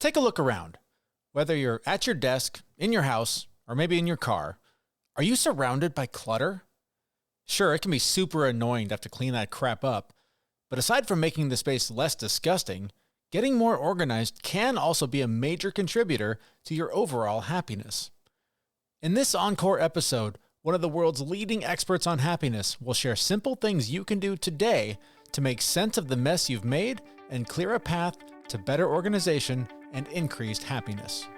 Take a look around. Whether you're at your desk, in your house, or maybe in your car, are you surrounded by clutter? Sure, it can be super annoying to have to clean that crap up, but aside from making the space less disgusting, getting more organized can also be a major contributor to your overall happiness. In this encore episode, one of the world's leading experts on happiness will share simple things you can do today to make sense of the mess you've made and clear a path to better organization and increased happiness.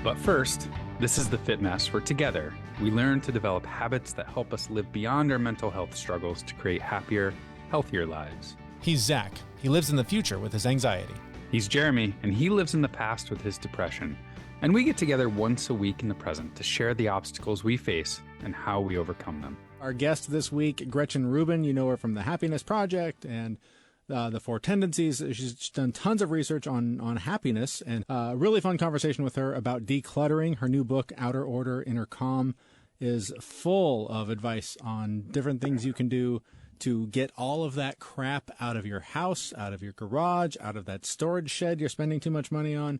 But first, this is the Fit Mess, where together we learn to develop habits that help us live beyond our mental health struggles to create happier, healthier lives. He's Zach. He lives in the future with his anxiety. He's Jeremy, and he lives in the past with his depression. And we get together once a week in the present to share the obstacles we face and how we overcome them. Our guest this week, Gretchen Rubin, you know her from the Happiness Project and the 4 Tendencies. She's done tons of research on happiness, and a really fun conversation with her about decluttering. Her new book, Outer Order, Inner Calm, is full of advice on different things you can do to get all of that crap out of your house, out of your garage, out of that storage shed you're spending too much money on,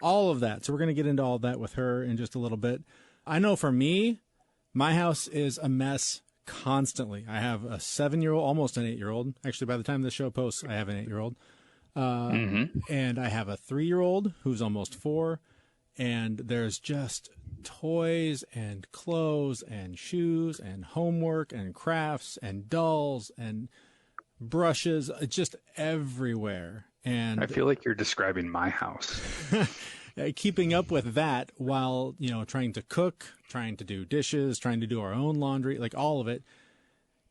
all of that. So we're going to get into all that with her in just a little bit. I know for me, my house is a mess constantly. I have a 7-year-old, almost an 8-year-old. Actually, by the time this show posts, I have an 8-year-old. And I have a 3-year-old who's almost 4. And there's just toys and clothes and shoes and homework and crafts and dolls and brushes, just everywhere. And I feel like you're describing my house. Keeping up with that while, trying to cook, trying to do dishes, trying to do our own laundry, like all of it,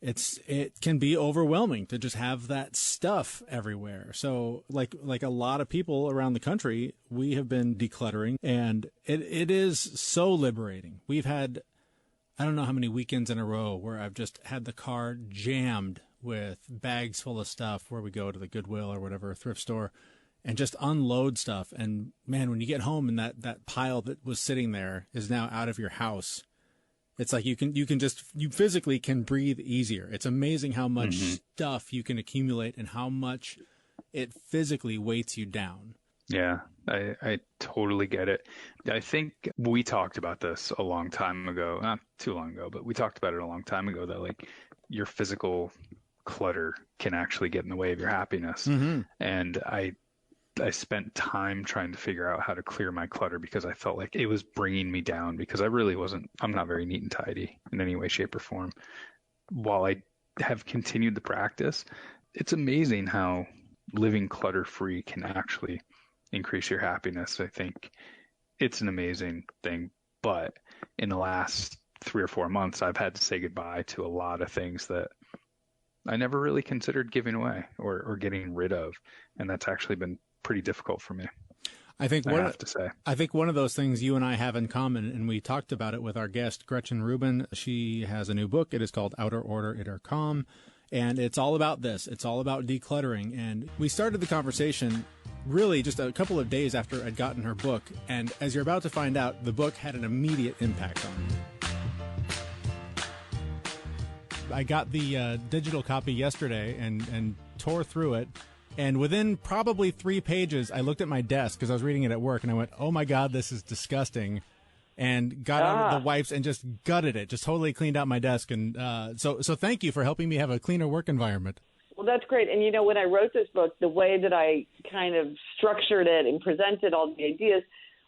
it can be overwhelming to just have that stuff everywhere. So like a lot of people around the country, we have been decluttering, and it is so liberating. We've had, I don't know how many weekends in a row where I've just had the car jammed with bags full of stuff where we go to the Goodwill or whatever thrift store and just unload stuff. And man, when you get home and that pile that was sitting there is now out of your house, it's like you physically can breathe easier. It's amazing how much stuff you can accumulate and how much it physically weights you down. Yeah, I totally get it. I think we talked about this a long time ago, not too long ago, but we talked about it a long time ago that like your physical clutter can actually get in the way of your happiness. And I spent time trying to figure out how to clear my clutter because I felt like it was bringing me down because I'm not very neat and tidy in any way, shape, or form. While I have continued the practice, it's amazing how living clutter-free can actually increase your happiness. I think it's an amazing thing. But in the last 3 or 4 months, I've had to say goodbye to a lot of things that I never really considered giving away or getting rid of. And that's actually been pretty difficult for me. I have to say. I think one of those things you and I have in common, and we talked about it with our guest, Gretchen Rubin. She has a new book. It is called Outer Order, Inner Calm. And it's all about this. It's all about decluttering. And we started the conversation really just a couple of days after I'd gotten her book. And as you're about to find out, the book had an immediate impact on me. I got the digital copy yesterday and tore through it. And within probably 3 pages, I looked at my desk because I was reading it at work, and I went, oh, my God, this is disgusting, and got out the wipes and just gutted it, just totally cleaned out my desk. And so thank you for helping me have a cleaner work environment. Well, that's great. And, when I wrote this book, the way that I kind of structured it and presented all the ideas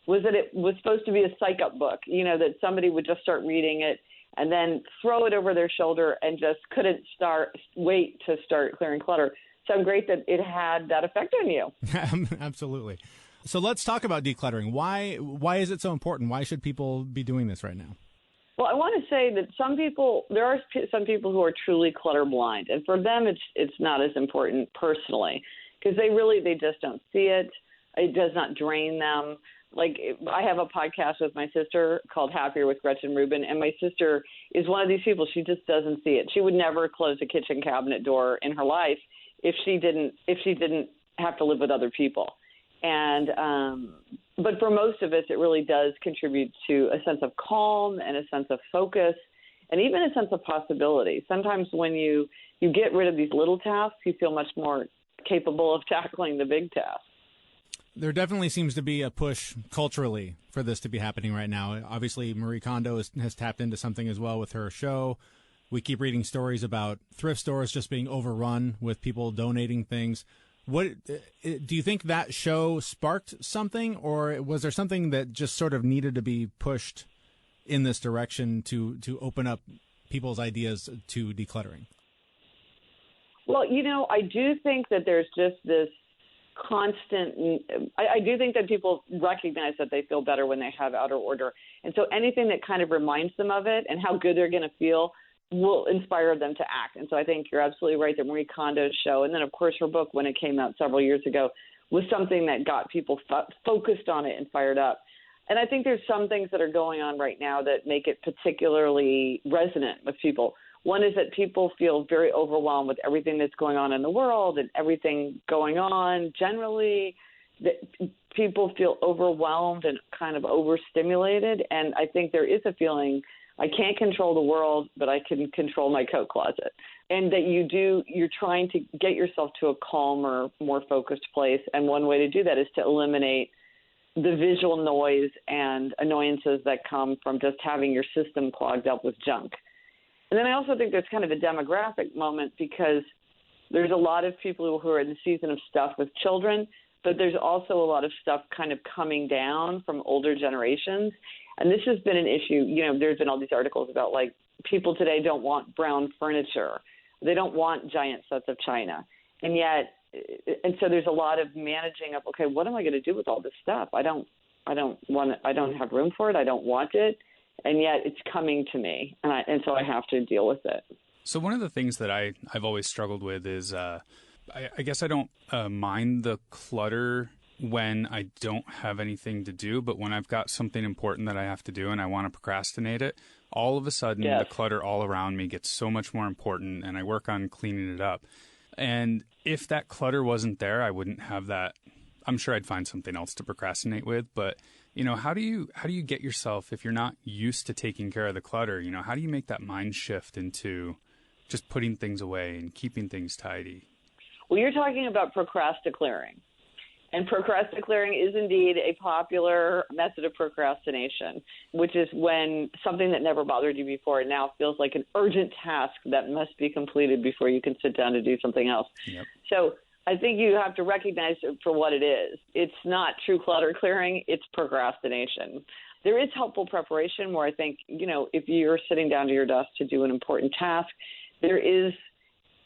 was that it was supposed to be a psych-up book, that somebody would just start reading it and then throw it over their shoulder and just couldn't wait to start clearing clutter. So I'm great that it had that effect on you. Absolutely. So let's talk about decluttering. Why is it so important? Why should people be doing this right now? Well, I want to say that there are some people who are truly clutter blind, and for them it's not as important personally because they just don't see it. It does not drain them. Like I have a podcast with my sister called Happier with Gretchen Rubin, and my sister is one of these people. She just doesn't see it. She would never close a kitchen cabinet door in her life if she didn't have to live with other people. And but for most of us, it really does contribute to a sense of calm and a sense of focus and even a sense of possibility. Sometimes when you get rid of these little tasks, you feel much more capable of tackling the big tasks. There definitely seems to be a push culturally for this to be happening right now. Obviously, Marie Kondo has tapped into something as well with her show. We keep reading stories about thrift stores just being overrun with people donating things. What do you think that show sparked something, or was there something that just sort of needed to be pushed in this direction to open up people's ideas to decluttering? Well, I do think that there's just this constant, I do think that people recognize that they feel better when they have outer order. And so anything that kind of reminds them of it and how good they're going to feel will inspire them to act. And so I think you're absolutely right that Marie Kondo's show, and then of course her book when it came out several years ago, was something that got people focused on it and fired up. And I think there's some things that are going on right now that make it particularly resonant with people. One is that people feel very overwhelmed with everything that's going on in the world and everything going on generally. That people feel overwhelmed and kind of overstimulated. And I think there is a feeling I can't control the world, but I can control my coat closet. And that you're trying to get yourself to a calmer, more focused place. And one way to do that is to eliminate the visual noise and annoyances that come from just having your system clogged up with junk. And then I also think there's kind of a demographic moment because there's a lot of people who are in the season of stuff with children, but there's also a lot of stuff kind of coming down from older generations. And this has been an issue. There's been all these articles about like people today don't want brown furniture. They don't want giant sets of china. And so there's a lot of managing of, okay, what am I going to do with all this stuff? I don't have room for it. I don't want it. And yet it's coming to me, and so I have to deal with it. So one of the things that I've always struggled with is I guess I don't mind the clutter when I don't have anything to do, but when I've got something important that I have to do and I want to procrastinate it, all of a sudden the clutter all around me gets so much more important, and I work on cleaning it up. And if that clutter wasn't there, I wouldn't have that. I'm sure I'd find something else to procrastinate with, but how do you get yourself, if you're not used to taking care of the clutter, how do you make that mind shift into just putting things away and keeping things tidy? Well, you're talking about procrastinating. And procrastinating is indeed a popular method of procrastination, which is when something that never bothered you before now feels like an urgent task that must be completed before you can sit down to do something else. Yep. So I think you have to recognize it for what it is. It's not true clutter clearing, it's procrastination. There is helpful preparation where I think, if you're sitting down to your desk to do an important task, there is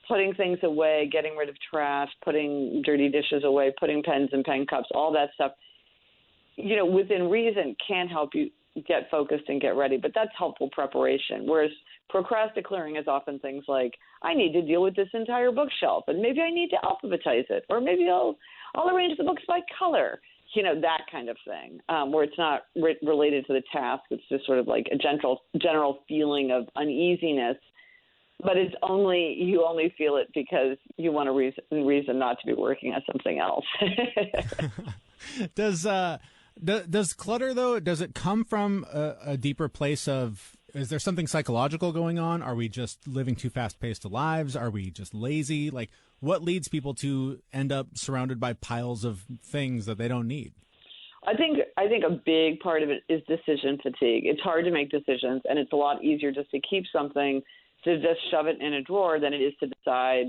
putting things away, getting rid of trash, putting dirty dishes away, putting pens and pen cups, all that stuff, within reason can help you get focused and get ready. But that's helpful preparation. Whereas procrastinating is often things like, I need to deal with this entire bookshelf, and maybe I need to alphabetize it, or maybe I'll arrange the books by color, that kind of thing, where it's not related to the task. It's just sort of like a general feeling of uneasiness, but you only feel it because you want a reason not to be working on something else. Does clutter, though, does it come from a deeper place of, is there something psychological going on? Are we just living too fast-paced lives? Are we just lazy? Like, what leads people to end up surrounded by piles of things that they don't need? I think a big part of it is decision fatigue. It's hard to make decisions, and it's a lot easier just to keep something, to just shove it in a drawer than it is to decide,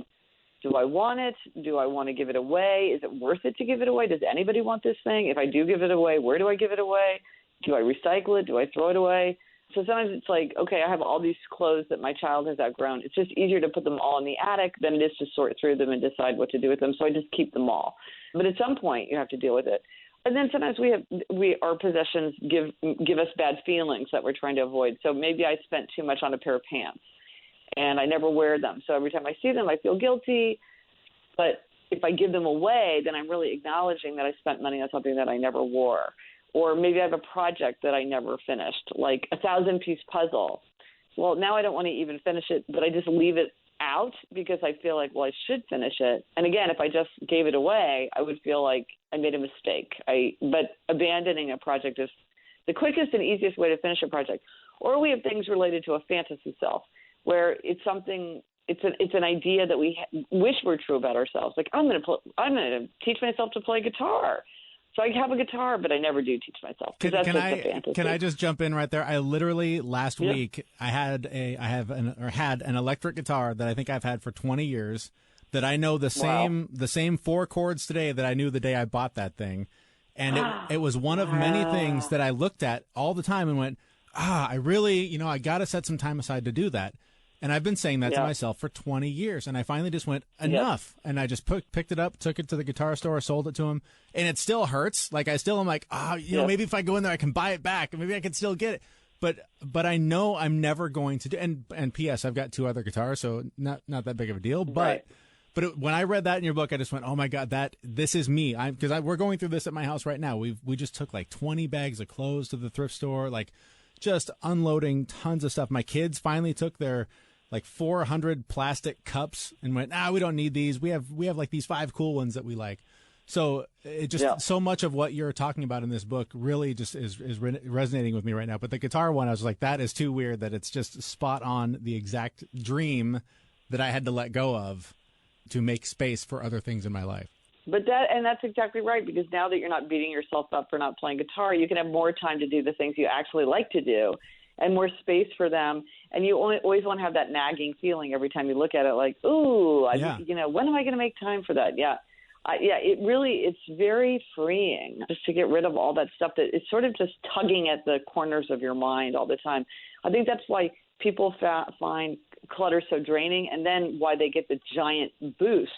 do I want it? Do I want to give it away? Is it worth it to give it away? Does anybody want this thing? If I do give it away, where do I give it away? Do I recycle it? Do I throw it away? So sometimes it's like, okay, I have all these clothes that my child has outgrown. It's just easier to put them all in the attic than it is to sort through them and decide what to do with them. So I just keep them all. But at some point, you have to deal with it. And then sometimes our possessions give us bad feelings that we're trying to avoid. So maybe I spent too much on a pair of pants, and I never wear them. So every time I see them, I feel guilty. But if I give them away, then I'm really acknowledging that I spent money on something that I never wore. Or maybe I have a project that I never finished, like a 1,000-piece puzzle. Well, now I don't want to even finish it, but I just leave it out because I feel like, well, I should finish it. And again, if I just gave it away, I would feel like I made a mistake. But abandoning a project is the quickest and easiest way to finish a project. Or we have things related to a fantasy self, where it's something. It's an idea that we wish were true about ourselves. Like I'm going to teach myself to play guitar. So I have a guitar, but I never do teach myself because that's just a fantasy. Can I just jump in right there? I literally last week I had an electric guitar that I think I've had for 20 years that I know the same 4 chords today that I knew the day I bought that thing. And it was one of many things that I looked at all the time and went, I really, I got to set some time aside to do that. And I've been saying that to myself for 20 years. And I finally just went, enough. And I just picked it up, took it to the guitar store, sold it to him. And it still hurts. Like, I still am like, maybe if I go in there, I can buy it back. Maybe I can still get it. But I know I'm never going to do. And P.S. I've got 2 other guitars, so not that big of a deal. But when I read that in your book, I just went, oh my God, this is me. Because we're going through this at my house right now. We just took like 20 bags of clothes to the thrift store, like just unloading tons of stuff. My kids finally took their like 400 plastic cups and went, we don't need these. We have like these 5 cool ones that we like. So it just so much of what you're talking about in this book really just is resonating with me right now. But the guitar one, I was like, that is too weird that it's just spot on the exact dream that I had to let go of to make space for other things in my life. But that's exactly right, because now that you're not beating yourself up for not playing guitar, you can have more time to do the things you actually like to do and more space for them. And you always want to have that nagging feeling every time you look at it, like, ooh, when am I going to make time for that? It's very freeing just to get rid of all that stuff that is sort of just tugging at the corners of your mind all the time. I think that's why people find clutter so draining, and then why they get the giant boost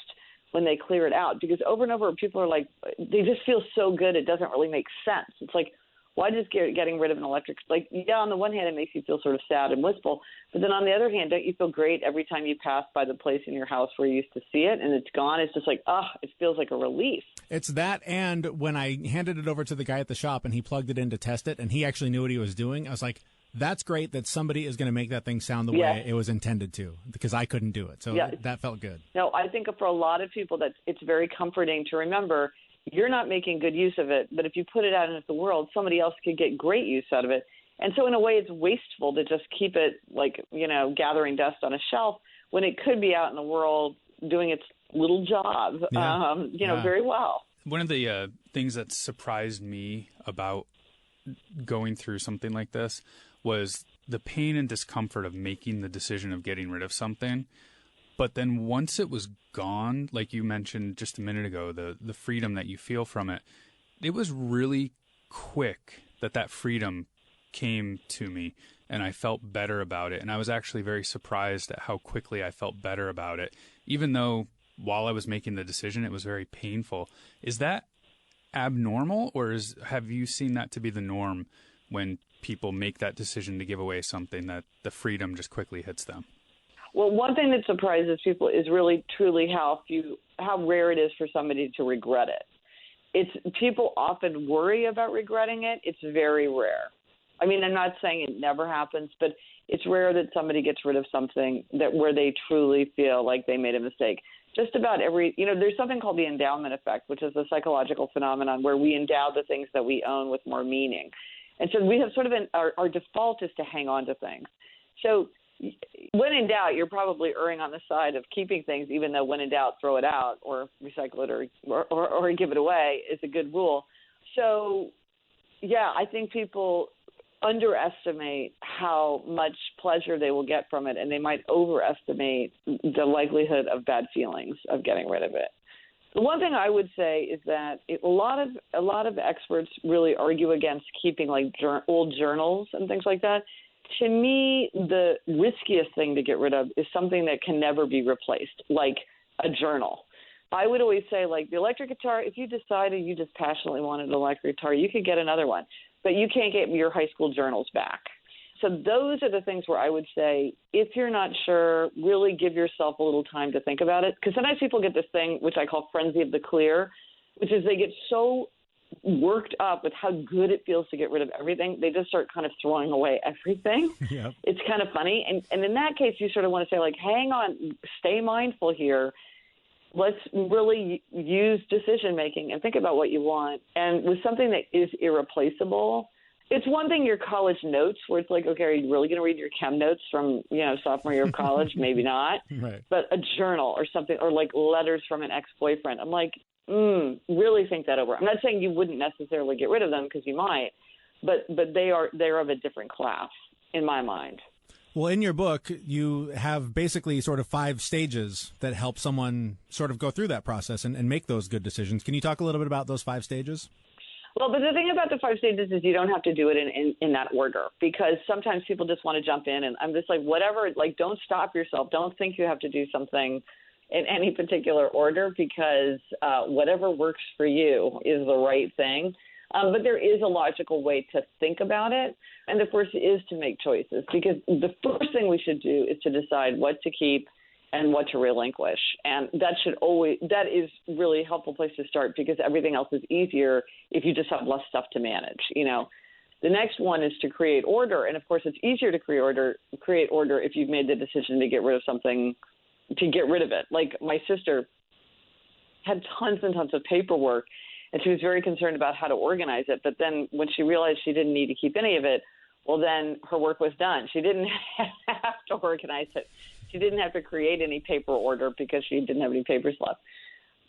when they clear it out. Because over and over, people are like, they just feel so good, it doesn't really make sense. It's like, why just getting rid of an electric? Like, on the one hand, it makes you feel sort of sad and wistful. But then on the other hand, don't you feel great every time you pass by the place in your house where you used to see it and it's gone? It's just like, it feels like a relief. It's that. And when I handed it over to the guy at the shop and he plugged it in to test it and he actually knew what he was doing, I was like, that's great that somebody is going to make that thing sound the way it was intended to, because I couldn't do it. So that felt good. No, I think for a lot of people that it's very comforting to remember you're not making good use of it, but if you put it out into the world, somebody else could get great use out of it. And so in a way, it's wasteful to just keep it like, gathering dust on a shelf when it could be out in the world doing its little job, very well. One of the things that surprised me about going through something like this was the pain and discomfort of making the decision of getting rid of something. But then once it was gone, like you mentioned just a minute ago, the freedom that you feel from it, it was really quick that freedom came to me and I felt better about it. And I was actually very surprised at how quickly I felt better about it, even though while I was making the decision, it was very painful. Is that abnormal, or have you seen that to be the norm when people make that decision to give away something, that the freedom just quickly hits them? Well, one thing that surprises people is really truly how rare it is for somebody to regret it. People often worry about regretting it. It's very rare. I mean, I'm not saying it never happens, but it's rare that somebody gets rid of something where they truly feel like they made a mistake. Just about there's something called the endowment effect, which is a psychological phenomenon where we endow the things that we own with more meaning. And so we have sort of our default is to hang on to things. So when in doubt, you're probably erring on the side of keeping things, even though when in doubt, throw it out or recycle it or give it away is a good rule. So, I think people underestimate how much pleasure they will get from it, and they might overestimate the likelihood of bad feelings of getting rid of it. The one thing I would say is that a lot of experts really argue against keeping like old journals and things like that. To me, the riskiest thing to get rid of is something that can never be replaced, like a journal. I would always say, like, the electric guitar, if you decided you just passionately wanted an electric guitar, you could get another one, but you can't get your high school journals back. So those are the things where I would say, if you're not sure, really give yourself a little time to think about it. Because sometimes people get this thing, which I call frenzy of the clear, which is they get so worked up with how good it feels to get rid of everything, they just start kind of throwing away everything. Yep. It's kind of funny. And in that case, you sort of want to say, like, hang on, stay mindful here. Let's really use decision-making and think about what you want. And with something that is irreplaceable, it's one thing your college notes where it's like, okay, are you really going to read your chem notes from, sophomore year of college? Maybe not. Right. But a journal or something, or like letters from an ex-boyfriend. I'm like, Really think that over. I'm not saying you wouldn't necessarily get rid of them, because you might, but they're of a different class in my mind. Well, in your book, you have basically sort of 5 stages that help someone sort of go through that process and make those good decisions. Can you talk a little bit about those 5 stages? Well, but the thing about the 5 stages is you don't have to do it in that order, because sometimes people just want to jump in, and I'm just like, whatever, like, don't stop yourself. Don't think you have to do something in any particular order, because whatever works for you is the right thing. But there is a logical way to think about it. And the first is to make choices, because the first thing we should do is to decide what to keep and what to relinquish. And that is really a helpful place to start, because everything else is easier if you just have less stuff to manage. The next one is to create order. And of course, it's easier to create order if you've made the decision to get rid of something, to get rid of it. Like, my sister had tons and tons of paperwork, and she was very concerned about how to organize it. But then when she realized she didn't need to keep any of it, well, then her work was done. She didn't have to organize it. She didn't have to create any paper order because she didn't have any papers left.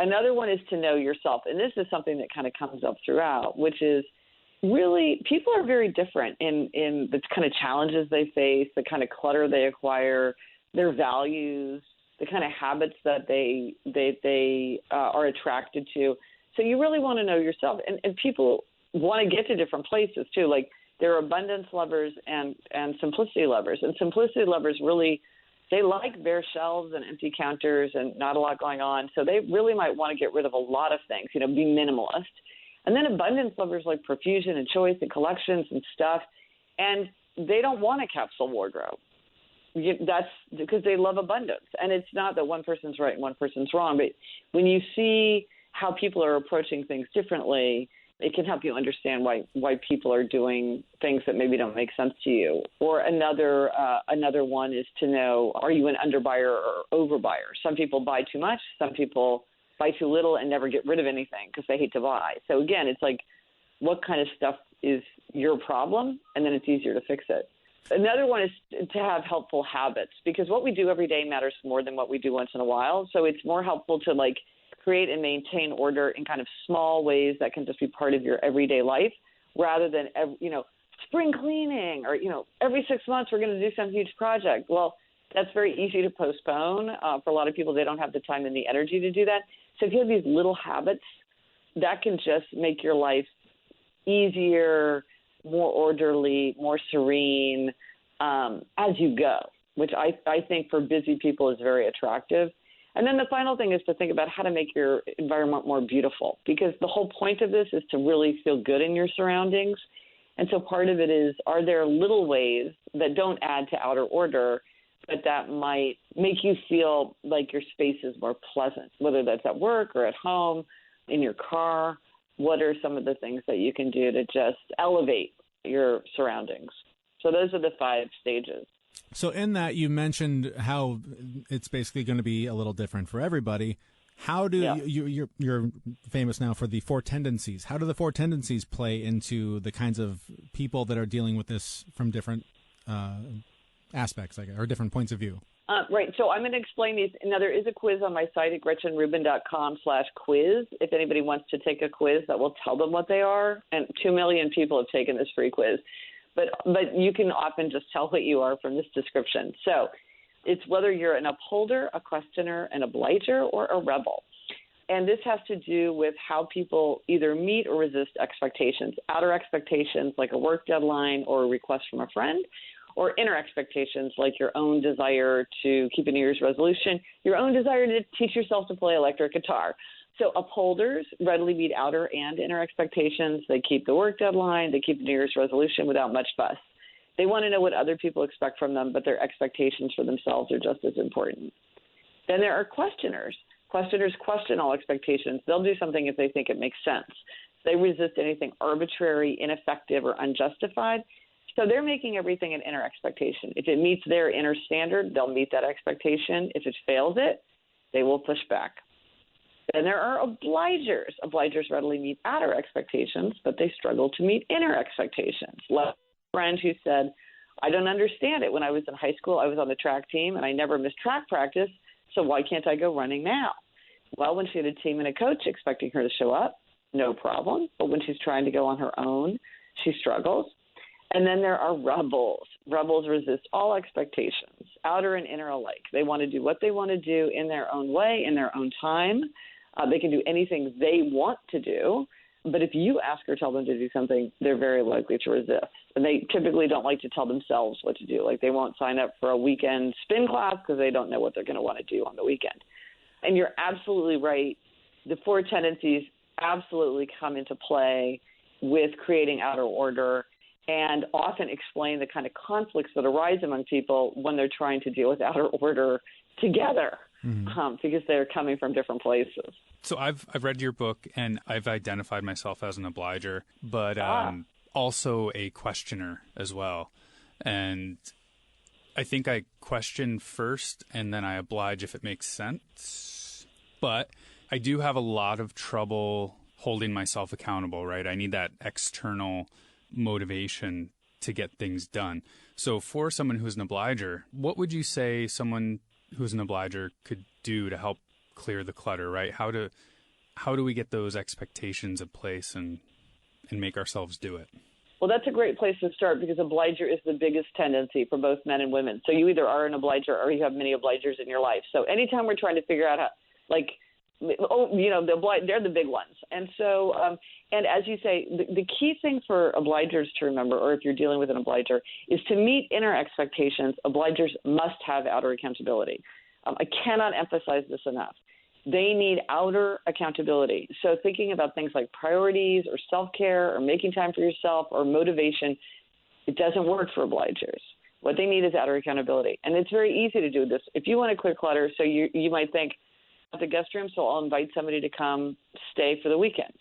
Another one is to know yourself. And this is something that kind of comes up throughout, which is really, people are very different in the kind of challenges they face, the kind of clutter they acquire, their values, the kind of habits that they are attracted to. So you really want to know yourself. And people want to get to different places too. Like, there are abundance lovers and simplicity lovers. And simplicity lovers really, they like bare shelves and empty counters and not a lot going on. So they really might want to get rid of a lot of things, be minimalist. And then abundance lovers like profusion and choice and collections and stuff. And they don't want a capsule wardrobe. That's because they love abundance. And it's not that one person's right and one person's wrong, but when you see how people are approaching things differently, it can help you understand why people are doing things that maybe don't make sense to you. Or another one is to know, are you an underbuyer or overbuyer? Some people buy too much. Some people buy too little and never get rid of anything because they hate to buy. So again, it's like, what kind of stuff is your problem? And then it's easier to fix it. Another one is to have helpful habits, because what we do every day matters more than what we do once in a while. So it's more helpful to create and maintain order in kind of small ways that can just be part of your everyday life, rather than, spring cleaning or, every 6 months we're going to do some huge project. Well, that's very easy to postpone. For a lot of people, they don't have the time and the energy to do that. So if you have these little habits, that can just make your life easier, more orderly, more serene as you go, which I think for busy people is very attractive. And then the final thing is to think about how to make your environment more beautiful, because the whole point of this is to really feel good in your surroundings. And so part of it is, are there little ways that don't add to outer order, but that might make you feel like your space is more pleasant, whether that's at work or at home, in your car? What are some of the things that you can do to just elevate your surroundings? So those are the 5 stages. So in that, you mentioned how it's basically going to be a little different for everybody. How do you're famous now for the 4 tendencies. How do the 4 tendencies play into the kinds of people that are dealing with this from different aspects, or different points of view? Right. So I'm going to explain these. Now, there is a quiz on my site at gretchenrubin.com/quiz. If anybody wants to take a quiz that will tell them what they are. And 2 million people have taken this free quiz. But you can often just tell what you are from this description. So it's whether you're an upholder, a questioner, an obliger, or a rebel. And this has to do with how people either meet or resist expectations. Outer expectations like a work deadline or a request from a friend, or inner expectations like your own desire to keep a New Year's resolution, your own desire to teach yourself to play electric guitar. So upholders readily meet outer and inner expectations. They keep the work deadline. They keep the New Year's resolution without much fuss. They want to know what other people expect from them, but their expectations for themselves are just as important. Then there are questioners. Questioners question all expectations. They'll do something if they think it makes sense. They resist anything arbitrary, ineffective, or unjustified. So they're making everything an inner expectation. If it meets their inner standard, they'll meet that expectation. If it fails it, they will push back. Then there are obligers. Obligers readily meet outer expectations, but they struggle to meet inner expectations. Like a friend who said, I don't understand it. When I was in high school, I was on the track team, and I never missed track practice, so why can't I go running now? Well, when she had a team and a coach expecting her to show up, no problem. But when she's trying to go on her own, she struggles. And then there are rebels. Rebels resist all expectations, outer and inner alike. They want to do what they want to do in their own way, in their own time. They can do anything they want to do. But if you ask or tell them to do something, they're very likely to resist. And they typically don't like to tell themselves what to do. Like they won't sign up for a weekend spin class because they don't know what they're going to want to do on the weekend. And you're absolutely right. The 4 tendencies absolutely come into play with creating outer order and often explain the kind of conflicts that arise among people when they're trying to deal with outer order together, because they're coming from different places. So I've read your book and I've identified myself as an obliger, but also a questioner as well. And I think I question first and then I oblige if it makes sense. But I do have a lot of trouble holding myself accountable, right? I need that external motivation to get things done. So for someone who's an obliger, what would you say someone who's an obliger could do to help clear the clutter, right? How do we get those expectations in place and make ourselves do it? Well, that's a great place to start because obliger is the biggest tendency for both men and women. So you either are an obliger or you have many obligers in your life. So anytime we're trying to figure out how, they're the big ones. And so, and as you say, the key thing for obligers to remember, or if you're dealing with an obliger, is to meet inner expectations. Obligers must have outer accountability. I cannot emphasize this enough. They need outer accountability. So thinking about things like priorities or self-care or making time for yourself or motivation, it doesn't work for obligers. What they need is outer accountability. And it's very easy to do this. If you want to clear clutter, so you might think, at the guest room, so I'll invite somebody to come stay for the weekend.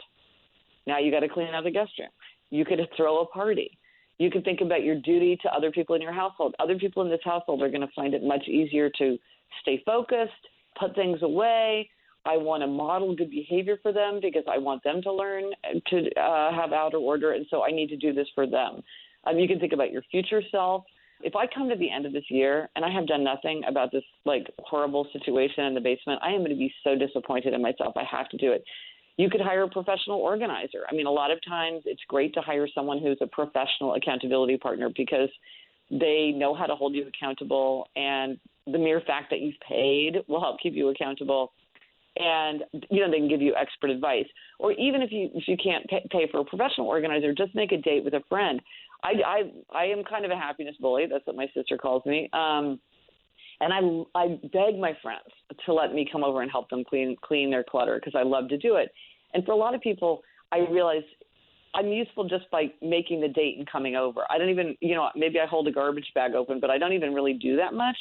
Now you got to clean out the guest room. You could throw a party. You could think about your duty to other people in your household. Other people in this household are going to find it much easier to stay focused, put things away. I want to model good behavior for them because I want them to learn to have outer order, and so I need to do this for them. You can think about your future self. If I come to the end of this year and I have done nothing about this horrible situation in the basement, I am going to be so disappointed in myself. I have to do it. You could hire a professional organizer. I mean, a lot of times it's great to hire someone who's a professional accountability partner because they know how to hold you accountable, and the mere fact that you've paid will help keep you accountable. And, they can give you expert advice. Or even if you can't pay for a professional organizer, just make a date with a friend. I am kind of a happiness bully. That's what my sister calls me. And I beg my friends to let me come over and help them clean their clutter because I love to do it. And for a lot of people, I realize I'm useful just by making the date and coming over. I don't even, maybe I hold a garbage bag open, but I don't even really do that much.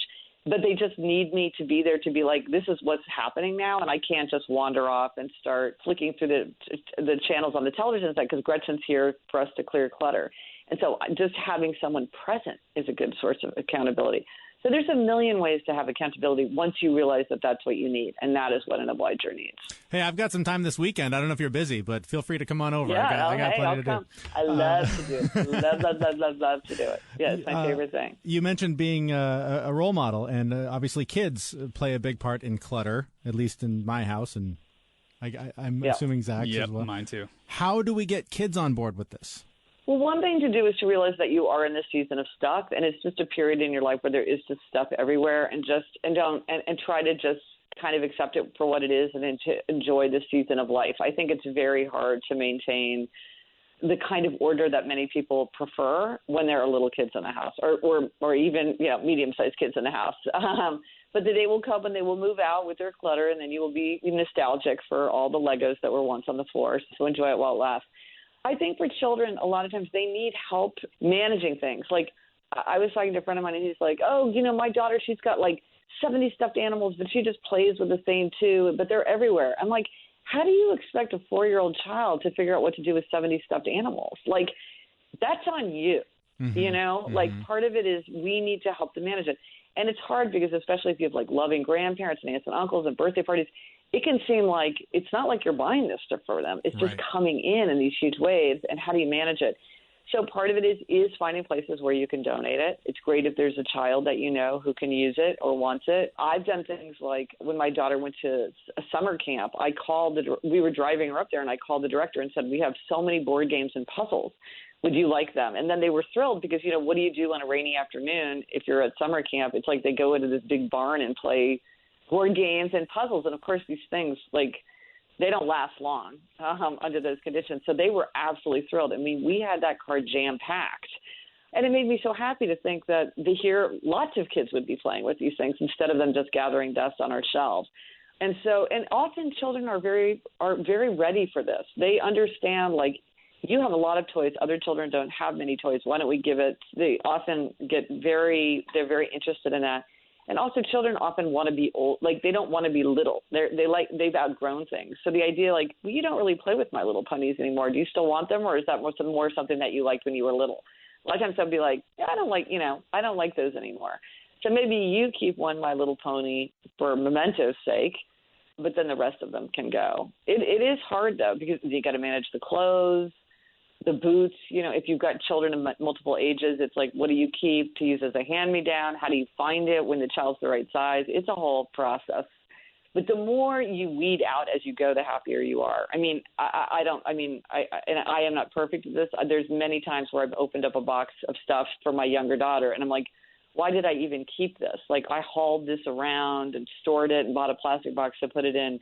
But they just need me to be there to be like, this is what's happening now, and I can't just wander off and start flicking through the channels on the television set because Gretchen's here for us to clear clutter. And so just having someone present is a good source of accountability. So there's a million ways to have accountability once you realize that that's what you need, and that is what an obliger needs. Hey, I've got some time this weekend. I don't know if you're busy, but feel free to come on over. Yeah, I got plenty I'll to come. do. I love to do it. Love to do it. Yeah, it's my favorite thing. You mentioned being a role model, and obviously kids play a big part in clutter, at least in my house, and I'm assuming Zach's as well. Mine too. How do we get kids on board with this? Well, one thing to do is to realize that you are in this season of stuff, and it's just a period in your life where there is just stuff everywhere, and try to just kind of accept it for what it is, and then to enjoy the season of life. I think it's very hard to maintain the kind of order that many people prefer when there are little kids in the house, or even medium-sized kids in the house. But the day will come when they will move out with their clutter, and then you will be nostalgic for all the Legos that were once on the floor. So enjoy it while it lasts. I think for children, a lot of times they need help managing things. Like I was talking to a friend of mine, and he's like, oh, my daughter, she's got 70 stuffed animals, but she just plays with the same two, but they're everywhere. I'm like, how do you expect a 4-year-old child to figure out what to do with 70 stuffed animals? That's on you, part of it is we need to help them manage it. And it's hard because especially if you have loving grandparents and aunts and uncles and birthday parties, it can seem like it's not like you're buying this stuff for them. It's just coming in these huge waves. And how do you manage it? So part of it is finding places where you can donate it. It's great if there's a child that you know who can use it or wants it. I've done things like when my daughter went to a summer camp, we were driving her up there, and I called the director and said, we have so many board games and puzzles. Would you like them? And then they were thrilled because, what do you do on a rainy afternoon if you're at summer camp? It's like they go into this big barn and play board games and puzzles. And, of course, these things, they don't last long under those conditions. So they were absolutely thrilled. I mean, we had that car jam-packed. And it made me so happy to think that lots of kids would be playing with these things instead of them just gathering dust on our shelves. And often children are very ready for this. They understand, you have a lot of toys. Other children don't have many toys. Why don't we give it? They often they're very interested in that. And also children often want to be old. They don't want to be little. They've outgrown things. So the idea, you don't really play with My Little Ponies anymore. Do you still want them? Or is that more something that you liked when you were little? A lot of times I'd be like, yeah, I don't like those anymore. So maybe you keep one My Little Pony for memento's sake, but then the rest of them can go. It is hard, though, because you got to manage the clothes, the boots. If you've got children of multiple ages, it's like, what do you keep to use as a hand-me-down? How do you find it when the child's the right size? It's a whole process. But the more you weed out as you go, the happier you are. I mean, I am not perfect at this. There's many times where I've opened up a box of stuff for my younger daughter, and I'm like, why did I even keep this? I hauled this around and stored it and bought a plastic box to put it in.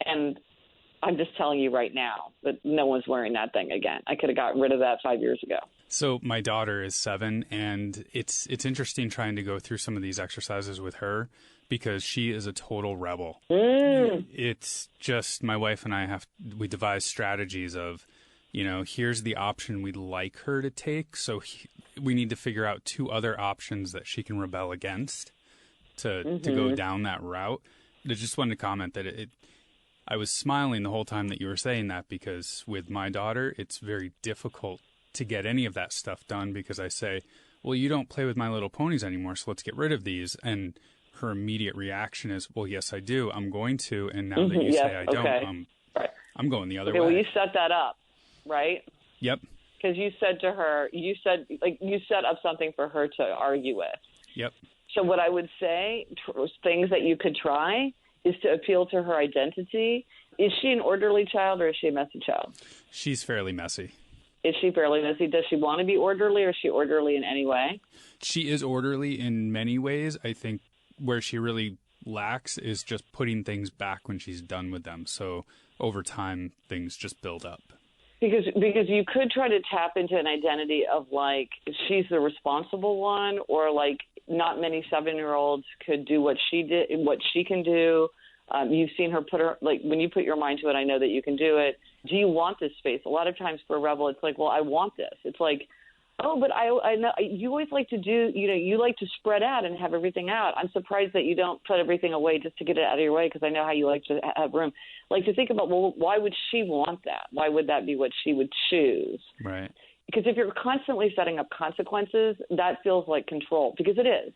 And I'm just telling you right now that no one's wearing that thing again. I could have gotten rid of that 5 years ago. So my daughter is 7, and it's interesting trying to go through some of these exercises with her because she is a total rebel. It's just my wife and I we devise strategies of, here's the option we'd like her to take. So we need to figure out 2 other options that she can rebel against to go down that route. I just wanted to comment that I was smiling the whole time that you were saying that because with my daughter, it's very difficult to get any of that stuff done because I say, well, you don't play with My Little Ponies anymore, so let's get rid of these. And her immediate reaction is, well, yes, I do. I'm going to. And now that you say I don't, I'm going the other way. Well, you set that up, right? Yep. Because you said to her, you set up something for her to argue with. Yep. So what I would say, things that you could try is to appeal to her identity. Is she an orderly child or is she a messy child? She's fairly messy. Is she fairly messy? Does she want to be orderly or is she orderly in any way? She is orderly in many ways. I think where she really lacks is just putting things back when she's done with them. So over time, things just build up. Because you could try to tap into an identity of she's the responsible one, or not many 7-year-olds could do what she did, what she can do. You've seen her when you put your mind to it, I know that you can do it. Do you want this space? A lot of times for a rebel, it's well, I want this. It's oh, but I know you always like to do, you like to spread out and have everything out. I'm surprised that you don't put everything away just to get it out of your way because I know how you like to have room. To think about, well, why would she want that? Why would that be what she would choose? Right. Because if you're constantly setting up consequences, that feels like control because it is.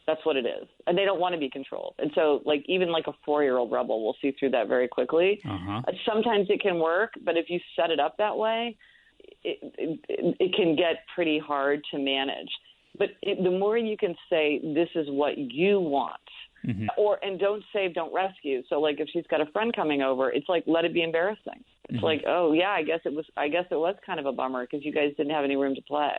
That's what it is. And they don't want to be controlled. And so even a 4-year-old rebel will see through that very quickly. Sometimes it can work, but if you set it up that way, it can get pretty hard to manage. But the more you can say, this is what you want, and don't save, don't rescue. So if she's got a friend coming over, it's let it be embarrassing. It's oh yeah, I guess it was kind of a bummer because you guys didn't have any room to play.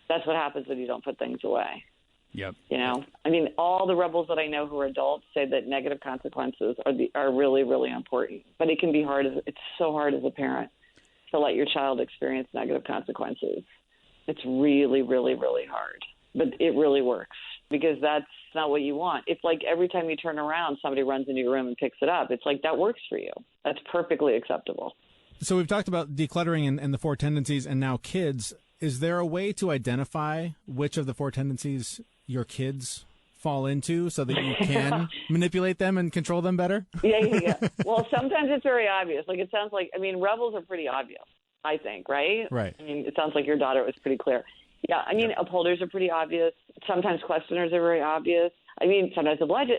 That's what happens when you don't put things away. Yep. I mean, all the rebels that I know who are adults say that negative consequences are really, really important. But it can be hard. It's so hard as a parent to let your child experience negative consequences. It's really, really, really hard. But it really works because that's not what you want. It's every time you turn around, somebody runs into your room and picks it up. It's that works for you. That's perfectly acceptable. So we've talked about decluttering and the 4 tendencies and now kids. Is there a way to identify which of the 4 tendencies your kids fall into so that you can manipulate them and control them better? Yeah. Well, sometimes it's very obvious. It sounds rebels are pretty obvious, I think, right? Right. I mean, it sounds like your daughter was pretty clear. Yeah, I mean, upholders are pretty obvious. Sometimes questioners are very obvious. I mean, sometimes obligers.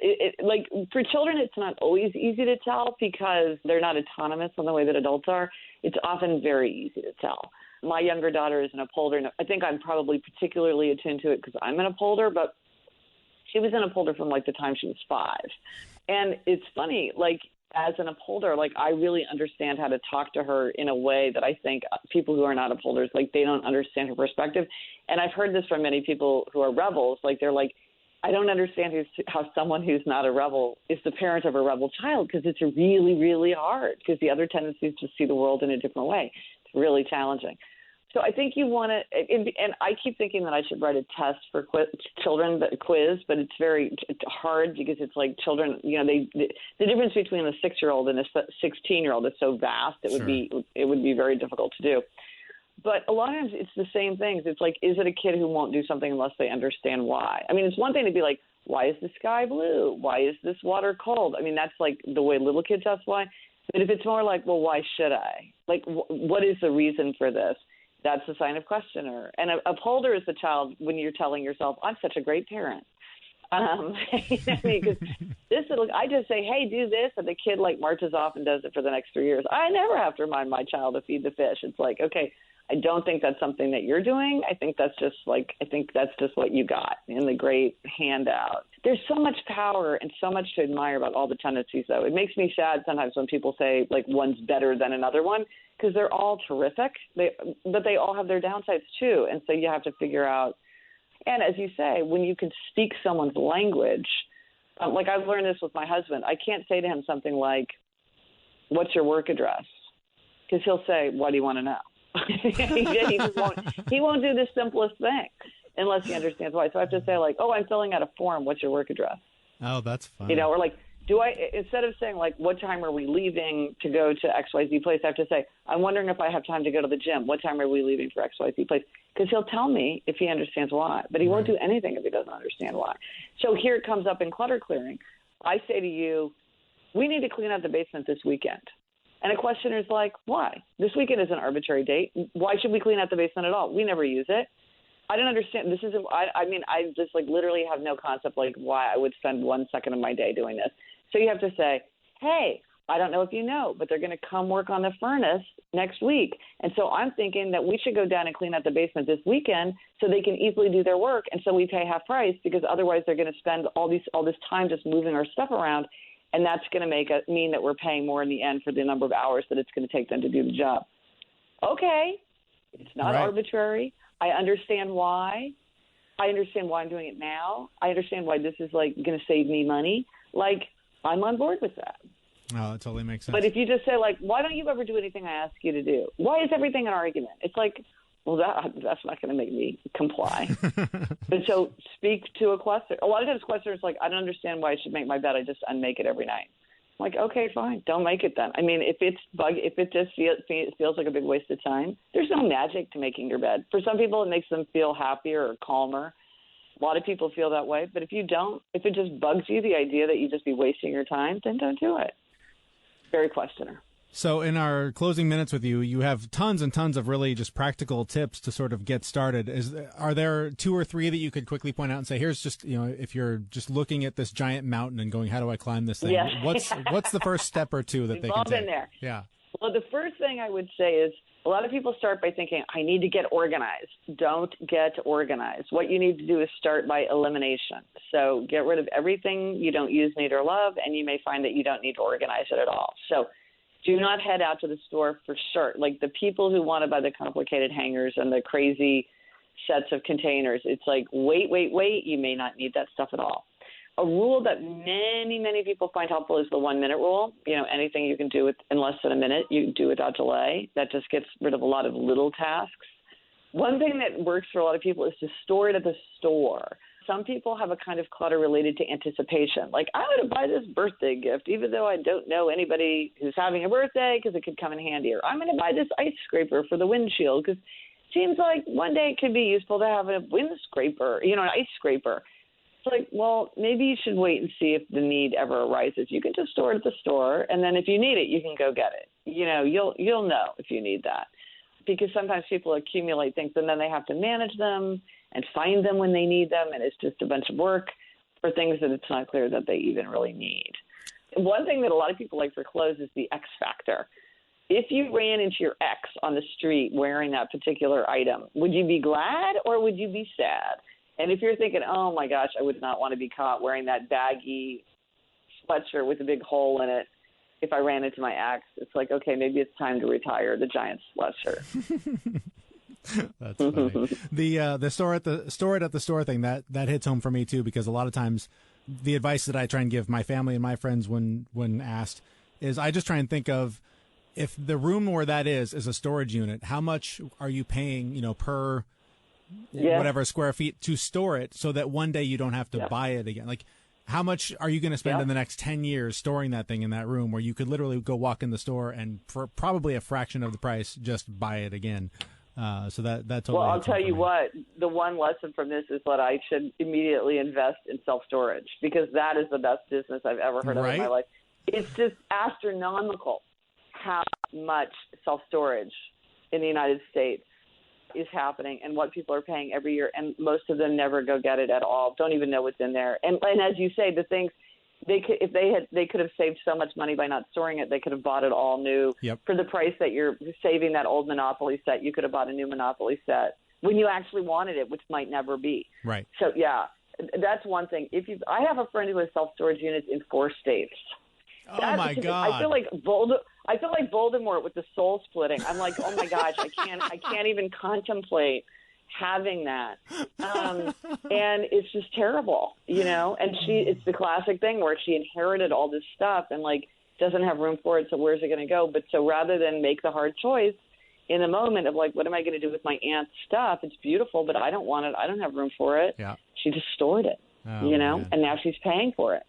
For children, it's not always easy to tell because they're not autonomous in the way that adults are. It's often very easy to tell. My younger daughter is an upholder, and I think I'm probably particularly attuned to it because I'm an upholder, but she was an upholder from like the time she was 5. And it's funny, like as an upholder, like I really understand how to talk to her in a way that I think people who are not upholders, like they don't understand her perspective. And I've heard this from many people who are rebels. Like they're like, I don't understand how someone who's not a rebel is the parent of a rebel child, because it's really, really hard, because the other tendencies to see the world in a different way. It's really challenging. So I think you want to, and I keep thinking that I should write a test for children, but it's very hard because it's like children, you know, the difference between a 6-year-old and a 16-year-old is so vast. It would be very difficult to do. But a lot of times it's the same things. It's like, is it a kid who won't do something unless they understand why? I mean, it's one thing to be like, why is the sky blue? Why is this water cold? I mean, that's like the way little kids ask why. But if it's more like, well, why should I? Like, what is the reason for this? That's a sign of questioner. And a upholder is the child when you're telling yourself, I'm such a great parent. You know what I mean? 'Cause I just say, hey, do this, and the kid like marches off and does it for the next 3 years. I never have to remind my child to feed the fish. It's like, okay, I don't think that's something that you're doing. I think that's just what you got in the great handout. There's so much power and so much to admire about all the tendencies, though. It makes me sad sometimes when people say like one's better than another one, because they're all terrific, but they all have their downsides too. And so you have to figure out, and as you say, when you can speak someone's language, like I've learned this with my husband, I can't say to him something like, what's your work address? Because he'll say, why do you want to know? he won't do the simplest thing unless he understands why. So I have to say like, oh, I'm filling out a form. What's your work address? Oh, that's fun. You know, or like, instead of saying like, what time are we leaving to go to XYZ place? I have to say, I'm wondering if I have time to go to the gym. What time are we leaving for XYZ place? Because he'll tell me if he understands why, but he won't do anything if he doesn't understand why. So here it comes up in clutter clearing. I say to you, we need to clean out the basement this weekend. And a questioner is like, why? This weekend is an arbitrary date. Why should we clean out the basement at all? We never use it. I don't understand. I just like literally have no concept like why I would spend 1 second of my day doing this. So you have to say, hey, I don't know if you know, but they're going to come work on the furnace next week. And so I'm thinking that we should go down and clean out the basement this weekend so they can easily do their work. And so we pay half price, because otherwise they're going to spend all this time just moving our stuff around. And that's going to mean that we're paying more in the end for the number of hours that it's going to take them to do the job. Okay. It's not arbitrary. I understand why. I understand why I'm doing it now. I understand why this is like going to save me money. Like, I'm on board with that. Oh, it totally makes sense. But if you just say like, why don't you ever do anything I ask you to do? Why is everything an argument? It's like, well, that's not going to make me comply. But so speak to a questioner. A lot of times questioners like, I don't understand why I should make my bed. I just unmake it every night. I'm like, okay, fine. Don't make it then. I mean, if it just feels like a big waste of time, there's no magic to making your bed. For some people, it makes them feel happier or calmer. A lot of people feel that way. But if you don't, if it just bugs you, the idea that you just be wasting your time, then don't do it. Very questioner. So in our closing minutes with you, you have tons and tons of really just practical tips to sort of get started. Are there 2 or 3 that you could quickly point out and say, here's just, you know, if you're just looking at this giant mountain and going, how do I climb this thing? Yeah. What's the first step or 2 that We've they all can take? been there. Yeah. Well, the first thing I would say is a lot of people start by thinking, I need to get organized. Don't get organized. What you need to do is start by elimination. So get rid of everything you don't use, need, or love, and you may find that you don't need to organize it at all. So do not head out to the store for sure. Like the people who want to buy the complicated hangers and the crazy sets of containers, it's like, wait. You may not need that stuff at all. A rule that many, many people find helpful is the 1-minute rule. You know, anything you can do in less than a minute, you do without delay. That just gets rid of a lot of little tasks. One thing that works for a lot of people is to store it at the store. Some people have a kind of clutter related to anticipation. Like, I'm going to buy this birthday gift, even though I don't know anybody who's having a birthday, because it could come in handy. Or I'm going to buy this ice scraper for the windshield, because it seems like one day it could be useful to have a wind scraper, you know, an ice scraper. It's like, well, maybe you should wait and see if the need ever arises. You can just store it at the store, and then if you need it, you can go get it. You know, you'll know if you need that. Because sometimes people accumulate things, and then they have to manage them and find them when they need them, and it's just a bunch of work for things that it's not clear that they even really need. One thing that a lot of people like for clothes is the X factor. if you ran into your ex on the street wearing that particular item, would you be glad or would you be sad? And if you're thinking, oh, my gosh, I would not want to be caught wearing that baggy sweatshirt with a big hole in it if I ran into my ex, it's like, okay, maybe it's time to retire the giant sweatshirt. That's funny. The store at the store thing, that hits home for me too, because a lot of times the advice that I try and give my family and my friends when asked is I just try and think of, if the room where that is a storage unit, how much are you paying, per whatever square feet to store it, so that one day you don't have to buy it again? Like, how much are you going to spend in the next 10 years storing that thing in that room, where you could literally go walk in the store and for probably a fraction of the price just buy it again? So that totally. Well, I'll tell you what, the one lesson from this is that I should immediately invest in self-storage, because that is the best business I've ever heard of in my life. It's just astronomical how much self-storage in the United States is happening and what people are paying every year, and most of them never go get it at all, don't even know what's in there. And as you say, the things they could have saved so much money by not storing it. They could have bought it all new for the price that you're saving that old Monopoly set. You could have bought a new Monopoly set when you actually wanted it, which might never be. Right. So that's one thing. I have a friend who has self-storage units in 4 states. Oh my God! I feel like Voldemort with the soul splitting. I'm like, oh my gosh, I can't even contemplate having that. And it's just terrible, And it's the classic thing where she inherited all this stuff and like doesn't have room for it. So where's it going to go? But so rather than make the hard choice in the moment of like, what am I going to do with my aunt's stuff? It's beautiful, but I don't want it. I don't have room for it. Yeah. She just stored it, man. And now she's paying for it.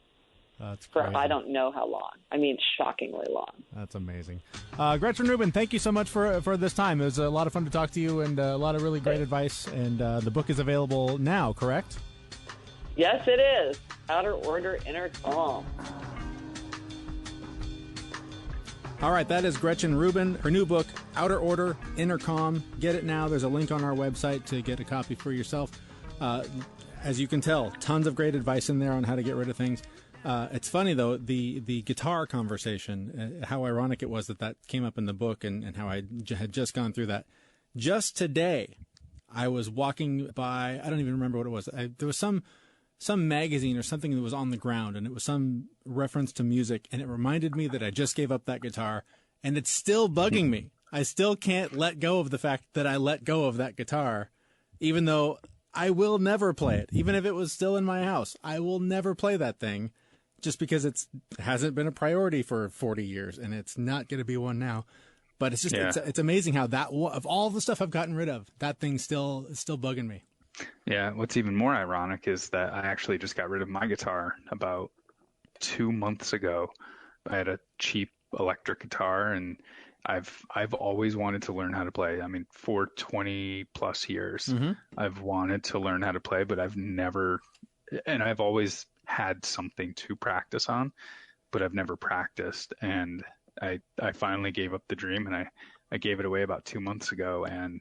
That's for crazy. I don't know how long. I mean, shockingly long. That's amazing. Gretchen Rubin, thank you so much for this time. It was a lot of fun to talk to you, and a lot of really great advice. And the book is available now, correct? Yes, it is. Outer Order, Inner Calm. All right, that is Gretchen Rubin. Her new book, Outer Order, Inner Calm. Get it now. There's a link on our website to get a copy for yourself. As you can tell, tons of great advice in there on how to get rid of things. It's funny, though, the guitar conversation, how ironic it was that came up in the book, and how I had just gone through that. Just today, I was walking by, I don't even remember what it was. There was some magazine or something that was on the ground, and it was some reference to music, and it reminded me that I just gave up that guitar, and it's still bugging me. I still can't let go of the fact that I let go of that guitar, even though I will never play it. Even if it was still in my house, I will never play that thing. Just because it hasn't been a priority for 40 years, and it's not going to be one now. But it's just it's amazing how that, of all the stuff I've gotten rid of, that thing's still bugging me. Yeah, what's even more ironic is that I actually just got rid of my guitar about 2 months ago. I had a cheap electric guitar, and I've always wanted to learn how to play. I mean, for 20 plus years, I've wanted to learn how to play, but I've always had something to practice on, but I've never practiced. And I finally gave up the dream, and I gave it away about 2 months ago, and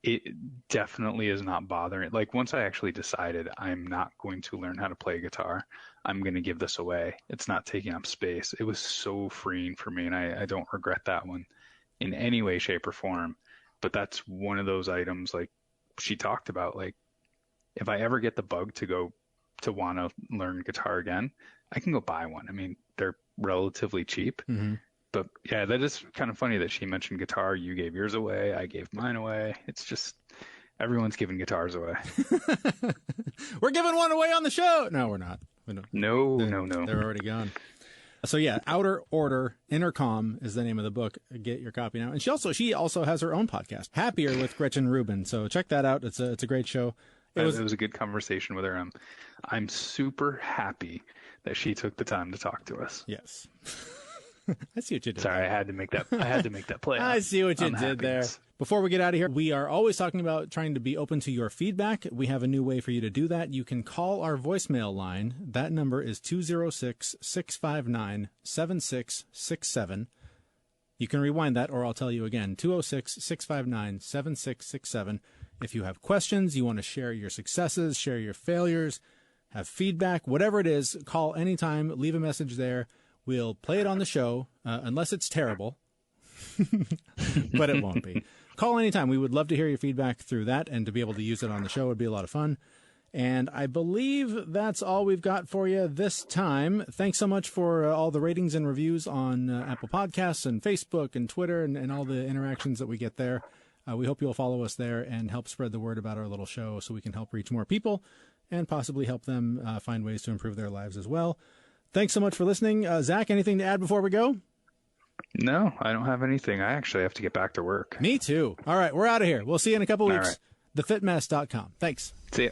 it definitely is not bothering. Like, once I actually decided I'm not going to learn how to play guitar, I'm going to give this away. It's not taking up space. It was so freeing for me, and I don't regret that one in any way, shape, or form. But that's one of those items, like she talked about, like, if I ever get the bug to want to learn guitar again, I can go buy one. I mean, they're relatively cheap. But yeah, that is kind of funny that she mentioned guitar. You gave yours away. I gave mine away. It's just everyone's giving guitars away. We're giving one away on the show. No, we're not. No. They're already gone. So yeah, Outer Order, Inner Calm is the name of the book. Get your copy now. And she also has her own podcast, Happier with Gretchen Rubin. So check that out. It's a great show. It was a good conversation with her. I'm super happy that she took the time to talk to us. Yes. I see what you did. Sorry, there. I had to make that play. I see what you did there. Before we get out of here, we are always talking about trying to be open to your feedback. We have a new way for you to do that. You can call our voicemail line. That number is 206-659-7667. You can rewind that, or I'll tell you again, 206-659-7667. If you have questions, you want to share your successes, share your failures, have feedback, whatever it is, call anytime, leave a message there. We'll play it on the show, unless it's terrible. but it won't be. Call anytime. We would love to hear your feedback through that, and to be able to use it on the show would be a lot of fun. And I believe that's all we've got for you this time. Thanks so much for all the ratings and reviews on Apple Podcasts and Facebook and Twitter and all the interactions that we get there. We hope you'll follow us there and help spread the word about our little show so we can help reach more people and possibly help them find ways to improve their lives as well. Thanks so much for listening. Zach, anything to add before we go? No, I don't have anything. I actually have to get back to work. Me too. All right, we're out of here. We'll see you in a couple weeks. All right. thefitmess.com. Thanks. See ya.